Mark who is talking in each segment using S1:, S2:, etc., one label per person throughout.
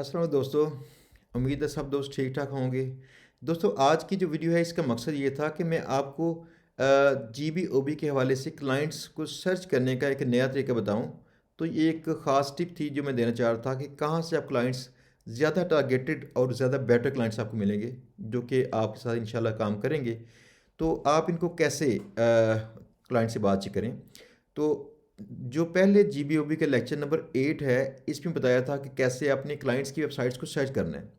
S1: अस्सलाम दोस्तों। उम्मीद है सब दोस्त ठीक ठाक होंगे। दोस्तों, आज की जो वीडियो है इसका मकसद ये था कि मैं आपको जी बी ओ बी के हवाले से क्लाइंट्स को सर्च करने का एक नया तरीका बताऊं। तो ये एक ख़ास टिप थी जो मैं देना चाह रहा था कि कहाँ से आप क्लाइंट्स ज़्यादा टारगेटेड और ज़्यादा बेटर क्लाइंट्स आपको मिलेंगे जो कि आपके साथ इंशाल्लाह काम करेंगे। तो आप इनको कैसे क्लाइंट से बातचीत करें। तो जो पहले जी बी ओ बी के लेक्चर नंबर 8 है, इसमें बताया था कि कैसे अपने क्लाइंट्स की वेबसाइट्स को सर्च करना है।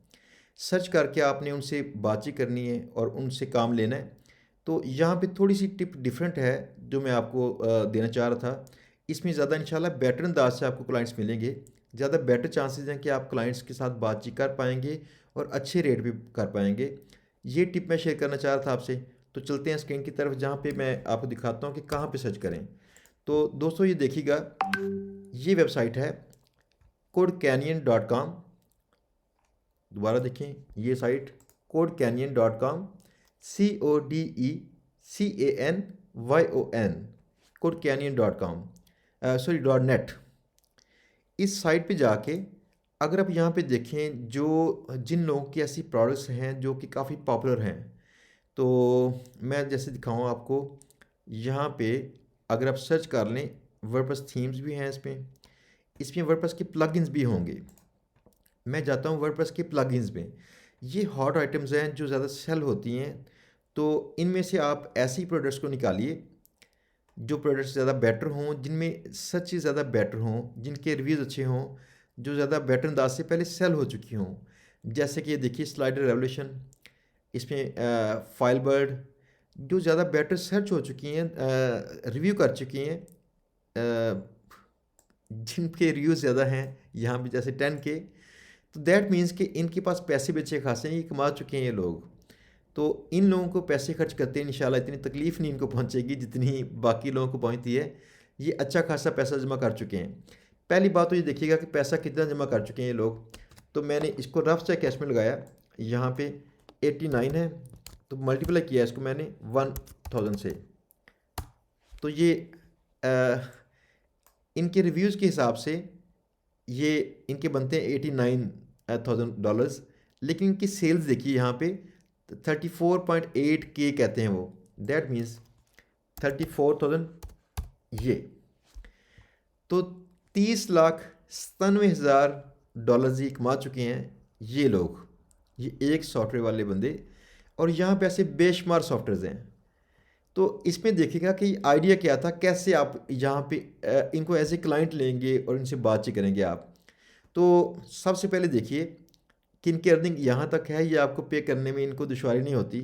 S1: सर्च करके आपने उनसे बातचीत करनी है और उनसे काम लेना है। तो यहाँ पे थोड़ी सी टिप डिफरेंट है जो मैं आपको देना चाह रहा था। इसमें ज़्यादा इंशाल्लाह बेटर अंदाज से आपको क्लाइंट्स मिलेंगे। ज़्यादा बेटर चांसेस हैं कि आप क्लाइंट्स के साथ बातचीत कर पाएंगे और अच्छे रेट भी कर पाएंगे। ये टिप मैं शेयर करना चाह रहा था आपसे। तो चलते हैं स्क्रीन की तरफ जहाँ पे मैं आपको दिखाता हूँ कि कहाँ पे सर्च करें। तो दोस्तों ये देखिएगा, ये वेबसाइट है codecanyon.com। दोबारा देखें ये site codecanyon.com, CODECANYON, codecanyon.com, sorry .net। इस साइट पे जाके अगर आप यहाँ पे देखें जो जिन लोगों की ऐसी प्रोडक्ट्स हैं जो कि काफ़ी पॉपुलर हैं, तो मैं जैसे दिखाऊँ आपको यहाँ पे। अगर आप सर्च कर लें, वर्डप्रेस थीम्स भी हैं इसमें, वर्डप्रेस के प्लगइन्स भी होंगे। मैं जाता हूँ वर्डप्रेस के प्लगइन्स में। ये हॉट आइटम्स हैं जो ज़्यादा सेल होती हैं। तो इनमें से आप ऐसी प्रोडक्ट्स को निकालिए जो प्रोडक्ट्स ज़्यादा बेटर हों, जिनमें सच ही ज़्यादा बेटर हों, जिनके रिव्यूज़ अच्छे हों, जो ज़्यादा बेटर अंदाज से पहले सेल हो चुकी हों। जैसे कि ये देखिए स्लाइडर रेवोल्यूशन, इसमें फाइलबर्ड, जो ज़्यादा बेटर सर्च हो चुकी हैं, रिव्यू कर चुकी हैं, जिनके रिव्यूज़ ज़्यादा हैं यहाँ पे जैसे 10K। तो दैट मीन्स कि इनके पास पैसे भी अच्छे खासे हैं, ये कमा चुके हैं ये लोग। तो इन लोगों को पैसे खर्च करते हैं इंशाल्लाह इतनी तकलीफ़ नहीं इनको पहुंचेगी जितनी बाकी लोगों को पहुंचती है। ये अच्छा खासा पैसा जमा कर चुके हैं। पहली बात तो ये देखिएगा कि पैसा कितना जमा कर चुके हैं ये लोग। तो मैंने इसको रफ से कैश में लगाया, यहाँ पे 89 है, तो मल्टीप्लाई किया इसको मैंने 1000 से। तो ये अ, इनके रिव्यूज़ के हिसाब से ये इनके बनते हैं $89,000। लेकिन इनकी सेल्स देखिए यहाँ पे 34.8K कहते हैं वो। That means 34,000। ये तो 30,97,000 ही कमा चुके हैं ये लोग, ये एक सॉफ्टवेयर वाले बंदे। और यहाँ पे ऐसे बेशुमार सॉफ्टवेयर हैं। तो इसमें देखिएगा कि आइडिया क्या था, कैसे आप यहाँ पे इनको एज ए क्लाइंट लेंगे और इनसे बातचीत करेंगे आप। तो सबसे पहले देखिए कि इनकी अर्निंग यहाँ तक है, ये आपको पे करने में इनको दुश्वारी नहीं होती।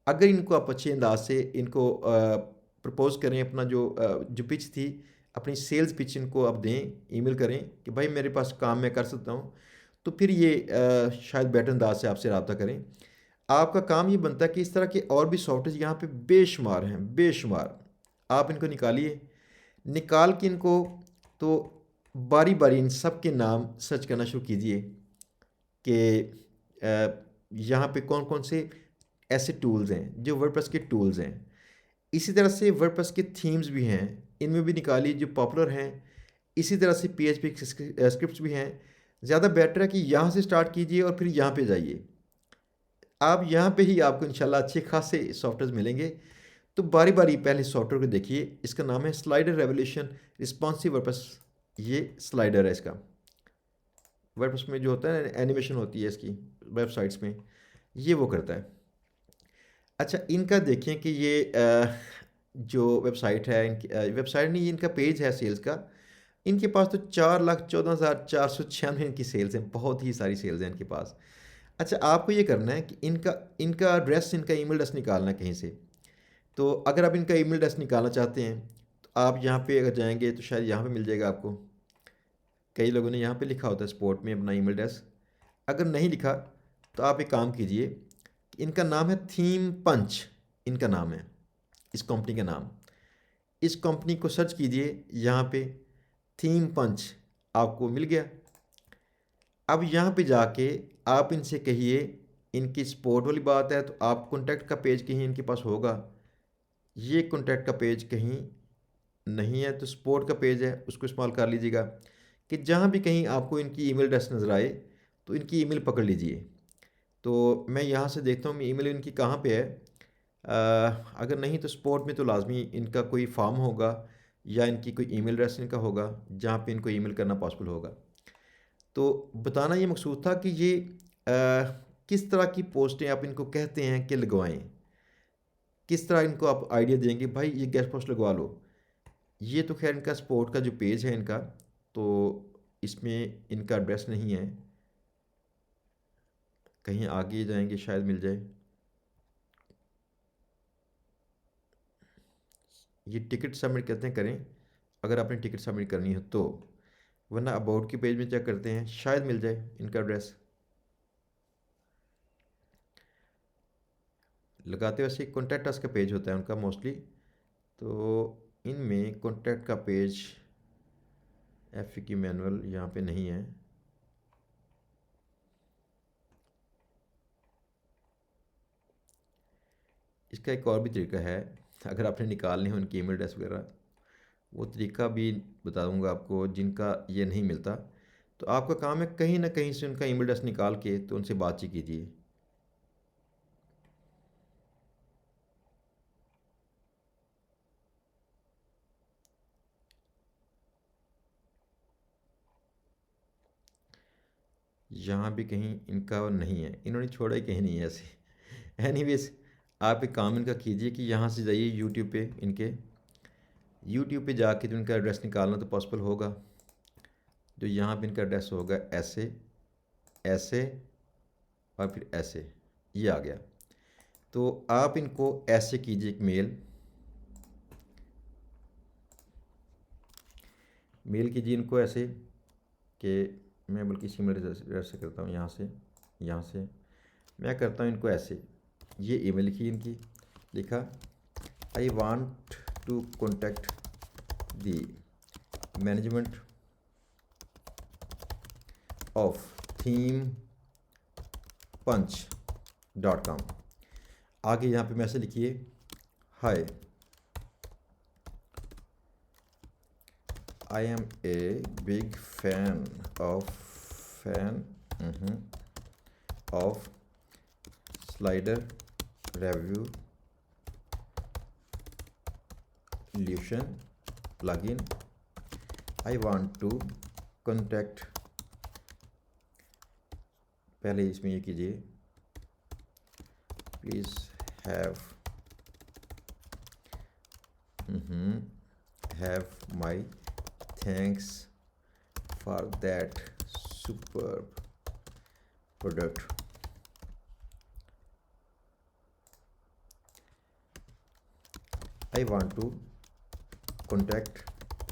S1: अगर इनको आप अच्छे अंदाज से इनको प्रपोज करें, अपना जो पिच थी, अपनी सेल्स पिच इनको आप दें, ईमेल करें कि भाई मेरे पास काम मैं कर सकता हूँ, तो फिर ये शायद बेटर अंदाज से आपसे रब्ता करें। आपका काम ये बनता है कि इस तरह के और भी सॉफ्टवेयर यहाँ पे बेशुमार हैं, बेशुमार। आप इनको निकालिए, निकाल के इनको तो बारी बारी इन सब के नाम सर्च करना शुरू कीजिए कि यहाँ पे कौन कौन से ऐसे टूल्स हैं जो वर्डप्रेस के टूल्स हैं। इसी तरह से वर्डप्रेस के थीम्स भी हैं, इनमें भी निकालिए जो पॉपुलर हैं। इसी तरह से PHP स्क्रिप्ट्स भी हैं। ज़्यादा बेटर है कि यहाँ से स्टार्ट कीजिए और फिर यहाँ पे जाइए। आप यहाँ पे ही आपको इंशाल्लाह अच्छे खासे सॉफ्टवेयर मिलेंगे। तो बारी बारी पहले सॉफ्टवेयर को देखिए। इसका नाम है स्लाइडर रेवोल्यूशन रिस्पॉन्सिव वर्डप्रेस। ये स्लाइडर है इसका। वर्डप्रेस में जो होता है एनिमेशन होती है इसकी वेबसाइट्स में, ये वो करता है। अच्छा, इनका देखें कि ये जो वेबसाइट है, इनकी वेबसाइट नहीं, ये इनका पेज है सेल्स का। इनके पास तो 4,14,496 इनकी सेल्स हैं, बहुत ही सारी सेल्स हैं इनके पास। अच्छा, आपको ये करना है कि इनका इनका एड्रेस, इनका ईमेल एड्रेस निकालना है कहीं से। तो अगर आप इनका ईमेल एड्रेस निकालना चाहते हैं तो आप यहाँ पे अगर जाएंगे तो शायद यहाँ पे मिल जाएगा आपको। कई लोगों ने यहाँ पे लिखा होता है स्पोर्ट में अपना ईमेल एड्रेस। अगर नहीं लिखा तो आप एक काम कीजिए, इनका नाम है थीम पंच, इनका नाम है इस कंपनी का नाम। इस कंपनी को सर्च कीजिए यहाँ पे, थीम पंच आपको मिल गया। अब यहाँ पे जाके आप इनसे कहिए, इनकी सपोर्ट वाली बात है तो आप कॉन्टैक्ट का पेज कहीं इनके पास होगा। ये कॉन्टैक्ट का पेज कहीं नहीं है तो सपोर्ट का पेज है, उसको इस्तेमाल कर लीजिएगा। कि जहाँ भी कहीं आपको इनकी ईमेल एड्रेस नज़र आए तो इनकी ईमेल पकड़ लीजिए। तो मैं यहाँ से देखता हूँ ईमेल इनकी कहाँ पे है। अगर नहीं तो स्पॉट में तो लाजमी इनका कोई फॉर्म होगा या इनकी कोई ईमेल एड्रेस इनका होगा जहाँ पे इनको ईमेल करना पॉसिबल होगा। तो बताना ये मकसूद था कि ये किस तरह की पोस्टें आप इनको कहते हैं कि लगवाएं, किस तरह इनको आप आइडिया देंगे भाई ये गेस्ट पोस्ट लगवा लो। ये तो खैर इनका स्पोर्ट का जो पेज है इनका, तो इसमें इनका एड्रेस नहीं है, कहीं आगे जाएंगे शायद मिल जाए। ये टिकट सबमिट करते हैं करें, अगर आपने टिकट सबमिट करनी हो तो, वरना अबाउट के पेज में चेक करते हैं शायद मिल जाए इनका एड्रेस। लगाते वैसे कॉन्टैक्ट अस का पेज होता है उनका मोस्टली, तो इनमें कॉन्टैक्ट का पेज FAQ मैनुअल यहाँ पे नहीं है। इसका एक और भी तरीका है, अगर आपने निकालने हो उनकी ईमेल एड्रेस वगैरह, वो तरीका भी बता दूंगा आपको जिनका ये नहीं मिलता। तो आपका काम है कहीं ना कहीं से उनका ईमेल एड्रेस निकाल के तो उनसे बातचीत कीजिए। यहाँ भी कहीं इनका नहीं है, इन्होंने छोड़ा ही कहीं नहीं है ऐसे। एनीवेज आप एक काम इनका कीजिए कि यहाँ से जाइए यूट्यूब पे, इनके यूट्यूब पे जाके तो इनका एड्रेस निकालना तो पॉसिबल होगा। जो यहाँ पे इनका एड्रेस होगा ऐसे ऐसे और फिर ऐसे, ये आ गया। तो आप इनको ऐसे कीजिए एक मेल कीजिए इनको ऐसे कि मैं बल्कि इसी मेल एड्रेस से करता हूँ, यहाँ से मैं करता हूँ इनको ऐसे। ये ईमेल लिखी इनकी, लिखा I want to contact the management of theme punch.com। आगे यहाँ पे मैसेज लिखिए hi I am a big fan of slider revolution plugin. I want to contact, पहले इसमें ये कीजिए please have my thanks for that superb product. I want to contact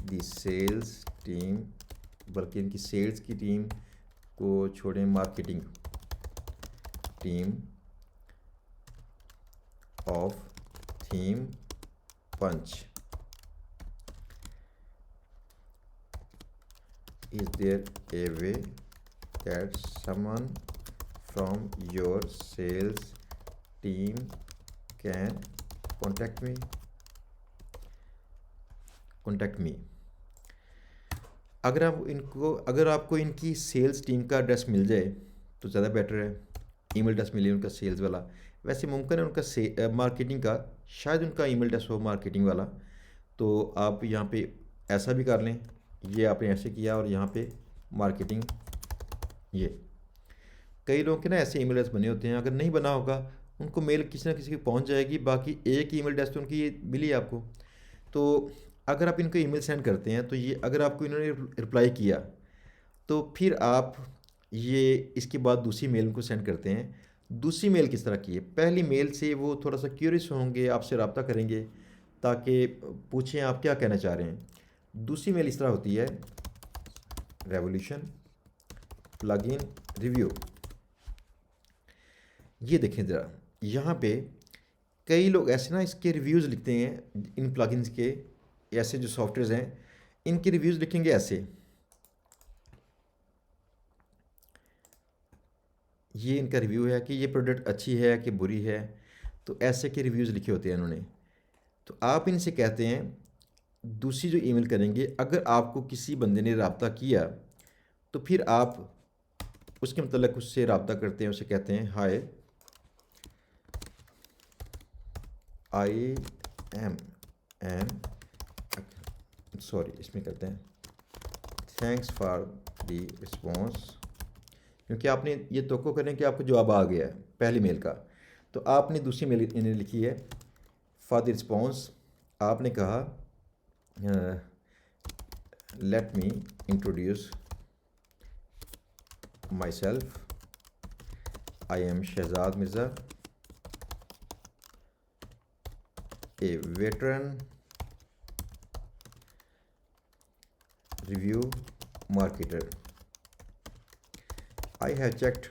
S1: the sales team, बल्कि इनकी सेल्स की team को छोड़ें, marketing team of theme punch. Is there a way that someone from your sales team can contact me? अगर आपको इनकी sales team का address मिल जाए तो ज़्यादा बेटर है। ईमेल एड्रेस मिले उनका सेल्स वाला, वैसे मुमकिन है उनका मार्केटिंग का, शायद उनका ईमेल एड्रेस हो मार्केटिंग वाला। तो आप यहाँ पे ऐसा भी कर लें, ये आपने ऐसे किया और यहाँ पे मार्केटिंग। ये कई लोग के ना ऐसे ईमेल एड्रेस बने होते हैं, अगर नहीं बना होगा उनको मेल किसी ना किसी की पहुँच जाएगी, बाकी एक ईमेल एड्रेस तो उनकी ये मिली आपको। तो अगर आप इनको ईमेल सेंड करते हैं तो ये अगर आपको इन्होंने रिप्लाई किया तो फिर आप ये इसके बाद दूसरी मेल उनको सेंड करते हैं। दूसरी मेल किस तरह की है, पहली मेल से वो थोड़ा सा क्यूरियस होंगे, आपसे रब्ता करेंगे ताकि पूछें आप क्या कहना चाह रहे हैं। दूसरी मेल इस तरह होती है रेवोल्यूशन प्लगइन रिव्यू। ये देखें ज़रा, यहाँ पे कई लोग ऐसे ना इसके रिव्यूज़ लिखते हैं, इन प्लगइन्स के, ऐसे जो सॉफ्टवेयर हैं इनके रिव्यूज़ लिखेंगे ऐसे। ये इनका रिव्यू है कि ये प्रोडक्ट अच्छी है कि बुरी है, तो ऐसे के रिव्यूज़ लिखे होते हैं इन्होंने। तो आप इनसे कहते हैं, दूसरी जो ईमेल करेंगे, अगर आपको किसी बंदे ने रब्ता किया तो फिर आप उसके मतलब उससे रब्ता करते हैं, उसे कहते हैं हाय आई एम एन, सॉरी इसमें कहते हैं थैंक्स फॉर द रिस्पॉन्स, क्योंकि आपने ये तोको करें कि आपको जवाब आ गया है पहली मेल का। तो आपने दूसरी मेल इन्हें लिखी है फॉर द रिस्पॉन्स, आपने कहा let me introduce myself, I am Shahzad Mirza, a veteran review marketer. I have checked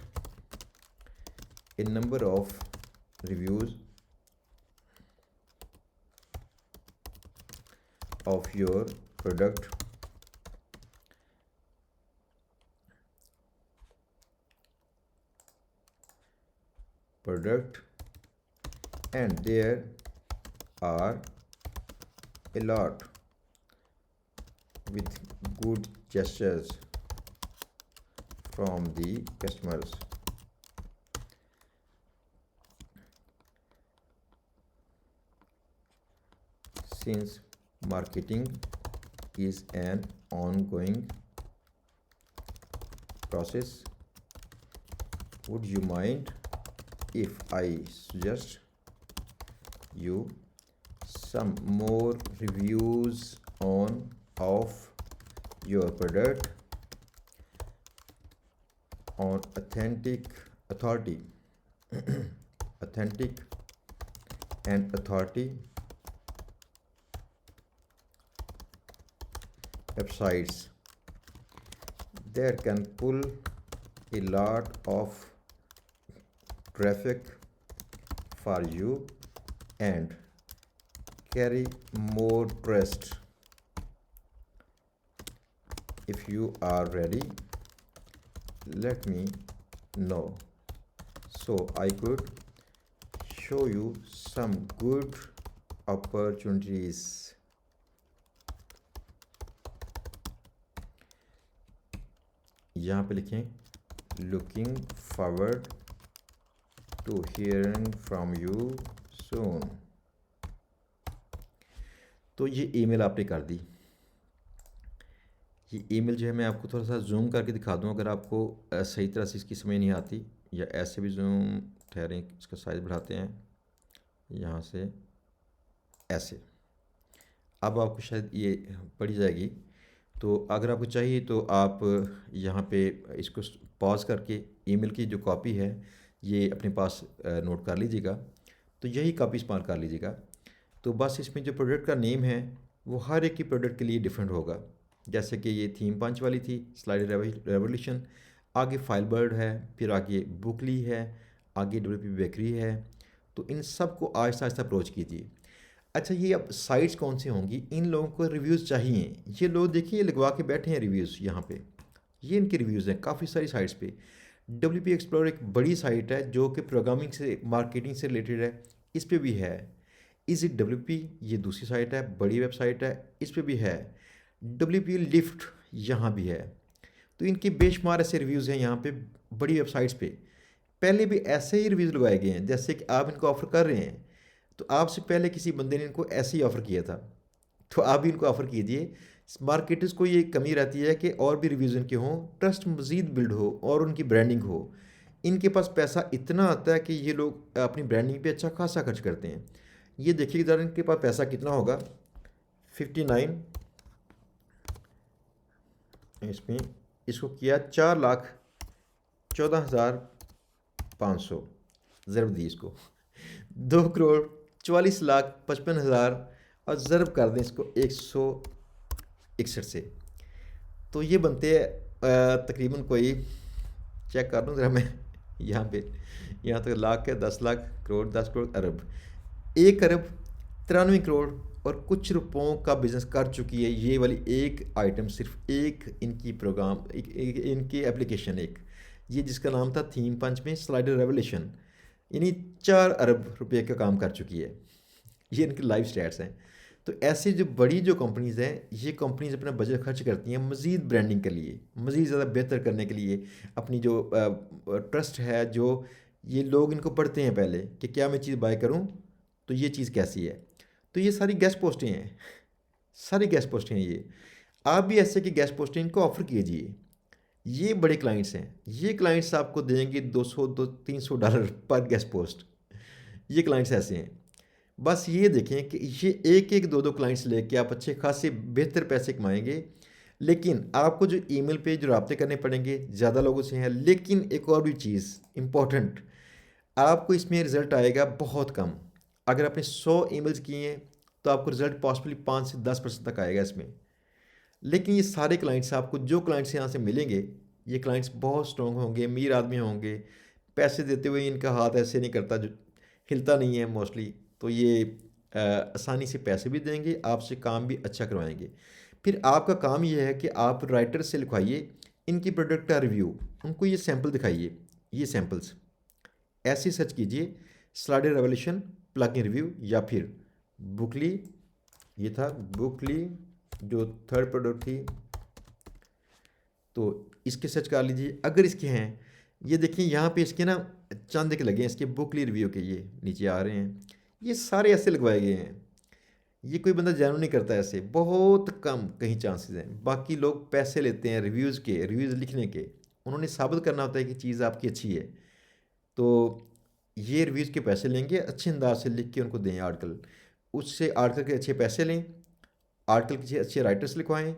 S1: a number of reviews of your product and there are a lot with good gestures from the customers. Since marketing is an ongoing process, would you mind if I suggest you some more reviews of your product on authentic and authority websites that can pull a lot of traffic for you and carry more trust. If you are ready, let me know so I could show you some good opportunities. यहाँ पे लिखें looking forward to hearing from you soon. तो ये email आपने कर दी। ये email जो है मैं आपको थोड़ा सा जूम करके दिखा दूँ अगर आपको सही तरह से इसकी समझ नहीं आती, या ऐसे भी जूम, ठहरें इसका साइज़ बढ़ाते हैं यहाँ से ऐसे, अब आपको शायद ये पड़ी जाएगी। तो अगर आपको चाहिए तो आप यहाँ पे इसको पॉज करके ईमेल की जो कॉपी है ये अपने पास नोट कर लीजिएगा, तो यही कॉपी इस्तेमाल कर लीजिएगा। तो बस इसमें जो प्रोडक्ट का नेम है वो हर एक की प्रोडक्ट के लिए डिफरेंट होगा। जैसे कि ये थीम पंच वाली थी स्लाइड रेवोल्यूशन, आगे फाइलबर्ड है, फिर आगे बुकली है, आगे WP बेकरी है। तो इन सब को आहिस्ता आहिस्ता अप्रोच कीजिए। अच्छा, ये अब साइट्स कौन सी होंगी, इन लोगों को रिव्यूज़ चाहिए। ये लोग देखिए लगवा के बैठे हैं रिव्यूज़, यहाँ पे ये इनके रिव्यूज़ हैं काफ़ी सारी साइट्स पे। WP एक्सप्लोरर एक बड़ी साइट है जो कि प्रोग्रामिंग से मार्केटिंग से रिलेटेड है, इस पर भी है। इज़ इट WP, ये दूसरी साइट है, बड़ी वेबसाइट है, इस पर भी है। WP लिफ्ट यहाँ भी है। तो इनके बेशुमार ऐसे रिव्यूज़ हैं यहाँ पे बड़ी वेबसाइट्स पे। पहले भी ऐसे ही रिव्यूज़ लगाए गए हैं, जैसे कि आप इनको ऑफ़र कर रहे हैं तो आपसे पहले किसी बंदे ने इनको ऐसे ही ऑफ़र किया था, तो आप भी इनको ऑफ़र कीजिए। मार्केटर्स को ये कमी रहती है कि और भी रिव्यूज़ इनके हों, ट्रस्ट मज़ीद बिल्ड हो और उनकी ब्रांडिंग हो। इनके पास पैसा इतना आता है कि ये लोग अपनी ब्रांडिंग पे अच्छा खासा खर्च करते हैं। ये देखिए ज़रा इनके पास पैसा कितना होगा, 59, इसमें इसको किया 4,14,500 ज़रब दी इसको 2,44,55,000 और ज़रब कर दें इसको 161 से, तो ये बनते हैं तकरीबन कोई, चेक कर लूँ ज़रा मैं यहाँ पे, यहाँ तक लाख है, 10 लाख, करोड़, 10 करोड़, अरब, 1 अरब 93 करोड़ और कुछ रुपयों का बिज़नेस कर चुकी है ये वाली एक आइटम, सिर्फ एक इनकी प्रोग्राम, इनकी एप्लीकेशन, एक ये जिसका नाम था थीम पंच में स्लाइडर रेवोल्यूशन, यानी 4 अरब रुपए का काम कर चुकी है। ये इनके लाइव स्टैट्स हैं। तो ऐसी जो बड़ी जो कंपनीज़ हैं, ये कंपनीज अपना बजट खर्च करती हैं मज़ीद ब्रांडिंग के लिए, मज़ीद ज़्यादा बेहतर करने के लिए। अपनी जो ट्रस्ट है, जो ये लोग इनको पढ़ते हैं पहले कि क्या मैं चीज़ बाय करूं तो ये चीज़ कैसी है। तो ये सारी गेस्ट पोस्टें हैं, सारी गेस्ट पोस्टें हैं ये। आप भी ऐसे कि गेस्ट पोस्टें इनको ऑफ़र कीजिए। ये बड़े क्लाइंट्स हैं, ये क्लाइंट्स आपको देंगे 200 $300 पर गेस्ट पोस्ट। ये क्लाइंट्स ऐसे हैं। बस ये देखें कि ये एक एक दो दो क्लाइंट्स लेके आप अच्छे खासे बेहतर पैसे कमाएंगे। लेकिन आपको जो ईमेल पे जो राब्ते करने पड़ेंगे ज़्यादा लोगों से हैं। लेकिन एक और भी चीज़ इम्पॉर्टेंट, आपको इसमें रिज़ल्ट आएगा बहुत कम। अगर आपने 100 ईमेल्स किए हैं तो आपको रिज़ल्ट पॉसिबली 5 से 10% तक आएगा इसमें। लेकिन ये सारे क्लाइंट्स आपको, जो क्लाइंट्स यहाँ से मिलेंगे, ये क्लाइंट्स बहुत स्ट्रॉन्ग होंगे, अमीर आदमी होंगे। पैसे देते हुए इनका हाथ ऐसे नहीं करता, जो हिलता नहीं है मोस्टली। तो ये आसानी से पैसे भी देंगे, आपसे काम भी अच्छा करवाएंगे। फिर आपका काम ये है कि आप राइटर से लिखवाइए इनकी प्रोडक्ट का रिव्यू, उनको ये सैम्पल दिखाइए, ये सैम्पल्स ऐसे सर्च कीजिए, स्लाइडर रेवोल्यूशन प्लगइन रिव्यू, या फिर बुकली, ये था बुकली जो थर्ड प्रोडक्ट थी, तो इसके सर्च कर लीजिए अगर इसके हैं। ये देखिए यहाँ पे इसके ना चंद के लगे हैं, इसके बुकली रिव्यू के ये नीचे आ रहे हैं। ये सारे ऐसे लगवाए गए हैं। ये कोई बंदा जानू नहीं करता, ऐसे बहुत कम कहीं चांसेस हैं। बाकी लोग पैसे लेते हैं रिव्यूज़ के, रिव्यूज़ लिखने के। उन्होंने साबित करना होता है कि चीज़ आपकी अच्छी है। तो ये रिव्यूज़ के पैसे लेंगे, अच्छे अंदाज से लिख के उनको दें आर्टिकल। उससे आर्टिकल के अच्छे पैसे लें, आर्टिकल के अच्छे राइटर्स लिखवाएं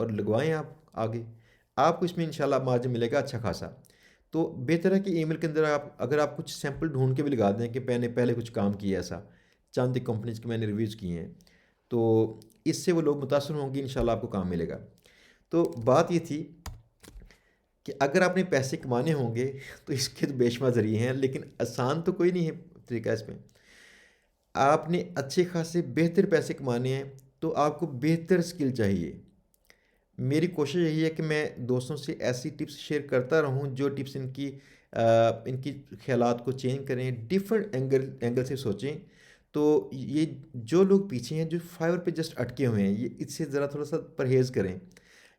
S1: और लगवाएं आप आगे। आपको इसमें इंशाल्लाह मार्जिन मिलेगा अच्छा खासा। तो बेहतर है कि ईमेल के अंदर आप, अगर आप कुछ सैंपल ढूंढ के भी लगा दें कि मैंने पहले कुछ काम किया ऐसा, चंद कंपनीज के मैंने रिव्यूज़ किए हैं, तो इससे वो लोग मुतासर होंगे, इंशाल्लाह आपको काम मिलेगा। तो बात ये थी कि अगर आपने पैसे कमाने होंगे तो इसके तो बेशुमार ज़रिए हैं, लेकिन आसान तो कोई नहीं है तरीका इसमें। आपने अच्छे खासे बेहतर पैसे कमाने हैं तो आपको बेहतर स्किल चाहिए। मेरी कोशिश यही है कि मैं दोस्तों से ऐसी टिप्स शेयर करता रहूं जो टिप्स इनकी ख्यालात को चेंज करें, डिफरेंट एंगल से सोचें। तो ये जो लोग पीछे हैं, जो फाइवर पे जस्ट अटके हुए हैं, ये इससे ज़रा थोड़ा सा परहेज़ करें।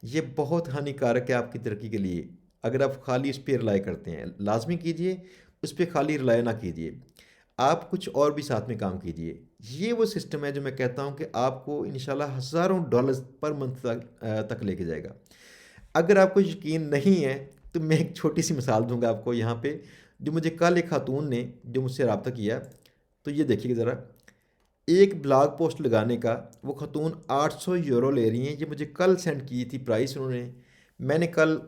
S1: ये बहुत हानिकारक है आपकी तरक्की के लिए। अगर आप खाली इस पर रिलाई करते हैं, लाजमी कीजिए, उस पर खाली रिलाई ना कीजिए। आप कुछ और भी साथ में काम कीजिए। ये वो सिस्टम है जो मैं कहता हूँ कि आपको इंशाल्लाह हज़ारों डॉलर्स पर मंथ तक लेके जाएगा। अगर आपको यकीन नहीं है तो मैं एक छोटी सी मिसाल दूंगा आपको यहाँ पे, जो मुझे कल एक खातून ने जो मुझसे रब्ता किया। तो ये देखिएगा ज़रा, एक ब्लॉग पोस्ट लगाने का वो खातून 800 यूरो ले रही हैं। ये मुझे कल सेंड की थी प्राइस उन्होंने। मैंने कल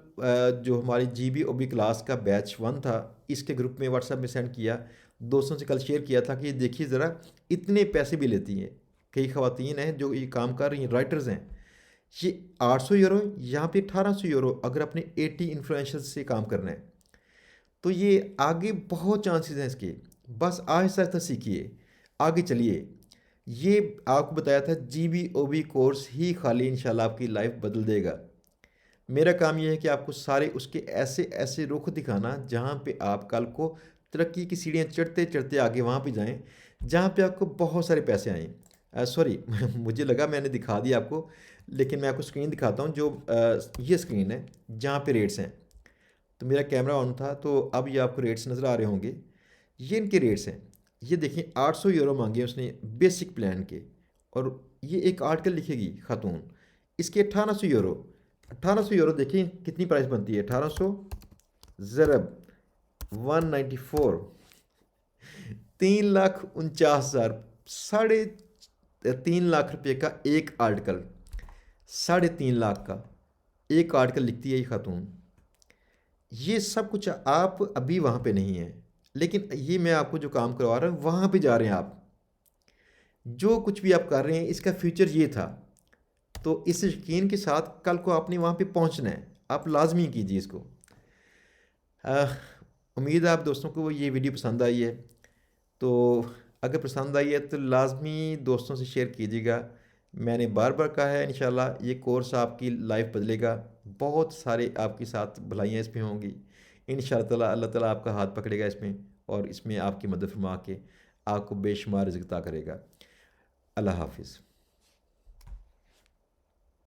S1: जो हमारी GBOB क्लास का बैच 1 था, इसके ग्रुप में व्हाट्सएप में सेंड किया, दोस्तों से कल शेयर किया था कि ये देखिए ज़रा, इतने पैसे भी लेती हैं। कई ख़वातीन हैं जो ये काम कर रही हैं, राइटर्स हैं। ये 800 यूरो, यहाँ पे 1800 यूरो अगर अपने 80 इन्फ्लुएंसर्स से काम करना है। तो ये आगे बहुत चांसेस हैं इसके। बस आहिस्ता आहिस्ता सीखिए, आगे चलिए। ये आपको बताया था GBOB कोर्स ही खाली इंशाल्लाह आपकी लाइफ बदल देगा। मेरा काम यह है कि आपको सारे उसके ऐसे ऐसे रुख दिखाना जहाँ पे आप कल को तरक्की की सीढ़ियाँ चढ़ते चढ़ते आगे वहाँ पे जाएं, जहाँ पे आपको बहुत सारे पैसे आएँ। सॉरी मुझे लगा मैंने दिखा दिया आपको, लेकिन मैं आपको स्क्रीन दिखाता हूँ जो ये स्क्रीन है जहाँ पे रेट्स हैं। तो मेरा कैमरा ऑन था, तो अब ये आपको रेट्स नज़र आ रहे होंगे। ये इनके रेट्स हैं। ये देखिए 800 यूरो मांगे उसने बेसिक प्लान के, और ये एक आर्टिकल लिखेगी खातून, इसके 1800 यूरो। 1800 यूरो देखिए कितनी प्राइस बनती है। 1800 ज़रब 194, 3,49,000, 3.5 लाख रुपए का एक आर्टिकल, 3.5 लाख का एक आर्टिकल लिखती है ये खातून। ये सब कुछ आप अभी वहाँ पे नहीं हैं, लेकिन ये मैं आपको जो काम करवा रहा हूँ वहाँ पे जा रहे हैं आप। जो कुछ भी आप कर रहे हैं इसका फ्यूचर ये था। तो इस यकीन के साथ कल को आपने वहाँ पे पहुँचना है, आप लाजमी कीजिए इसको। अह, उम्मीद है आप दोस्तों को ये वीडियो पसंद आई है। तो अगर पसंद आई है तो लाजमी दोस्तों से शेयर कीजिएगा। मैंने बार बार कहा है, इंशाल्लाह ये कोर्स आपकी लाइफ बदलेगा। बहुत सारे आपके साथ भलाइयाँ इसमें होंगी इंशाअल्लाह ताला। अल्लाह ताला आपका हाथ पकड़ेगा इसमें, और इसमें आपकी मदद फरमा के आपको बेशुमार रिज़्क़ अता करेगा। अल्लाह हाफिज़।